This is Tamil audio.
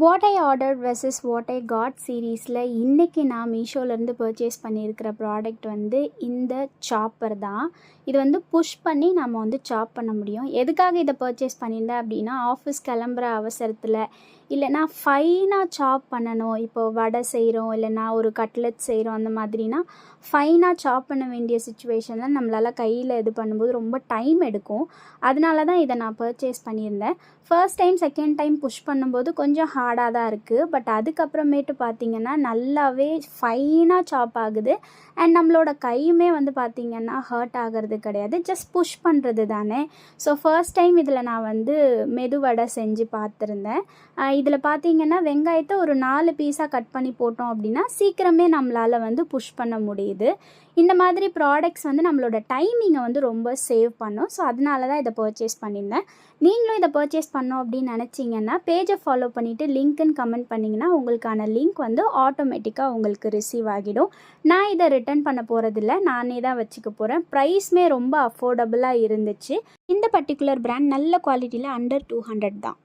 What I order versus what I got சீரீஸில் இன்றைக்கி நான் மீஷோலேருந்து பர்ச்சேஸ் பண்ணியிருக்கிற ப்ராடக்ட் வந்து இந்த சாப்பர் தான். இது வந்து புஷ் பண்ணி நம்ம வந்து சாப் பண்ண முடியும். எதுக்காக இதை பர்ச்சேஸ் பண்ணியிருந்தேன் அப்படின்னா, ஆஃபீஸ் கிளம்புற அவசரத்தில் இல்லைனா ஃபைனாக சாப் பண்ணணும். இப்போது வடை செய்கிறோம், இல்லைனா ஒரு கட்லெட் செய்கிறோம், அந்த மாதிரினா ஃபைனாக சாப் பண்ண வேண்டிய சுச்சுவேஷனில் நம்மளால் கையில் இது பண்ணும்போது ரொம்ப டைம் எடுக்கும். அதனால தான் இதை நான் பர்ச்சேஸ் பண்ணியிருந்தேன். First time second time push பண்ணும்போது கொஞ்சம் ஹார்டாக தான் இருக்குது. பட் அதுக்கப்புறமேட்டு பார்த்திங்கன்னா நல்லாவே ஃபைனாக சாப் ஆகுது. அண்ட் நம்மளோட கையுமே வந்து பார்த்திங்கன்னா ஹர்ட் ஆகிறது கிடையாது. ஜஸ்ட் புஷ் பண்ணுறது தானே. ஸோ ஃபர்ஸ்ட் டைம் இதில் நான் வந்து மெதுவடை செஞ்சு பார்த்துருந்தேன். இதில் பார்த்திங்கன்னா வெங்காயத்தை ஒரு 4 பீஸாக கட் பண்ணி போட்டோம் அப்படின்னா சீக்கிரமே நம்மளால் வந்து புஷ் பண்ண முடியுது. இந்த மாதிரி ப்ராடக்ட்ஸ் வந்து நம்மளோட டைமிங்கை வந்து ரொம்ப சேவ் பண்ணும். ஸோ அதனால தான் இதை பர்ச்சேஸ் பண்ணியிருந்தேன். நீங்களும் இதை பர்ச்சேஸ் பண்ணோம் அப்படின்னு நினச்சிங்கன்னா பேஜை ஃபாலோ பண்ணிவிட்டு லிங்க்குன்னு கமெண்ட் பண்ணிங்கன்னா உங்களுக்கான லிங்க் வந்து ஆட்டோமேட்டிக்காக உங்களுக்கு ரிசீவ் ஆகிடும். நான் இதை ரிட்டர்ன் பண்ண போகிறதில்ல, நானே தான் வச்சுக்க போகிறேன். ப்ரைஸ்மே ரொம்ப அஃபோர்டபுளாக இருந்துச்சு. இந்த பர்டிகுலர் பிராண்ட் நல்ல குவாலிட்டியில் அண்டர் 200 தான்.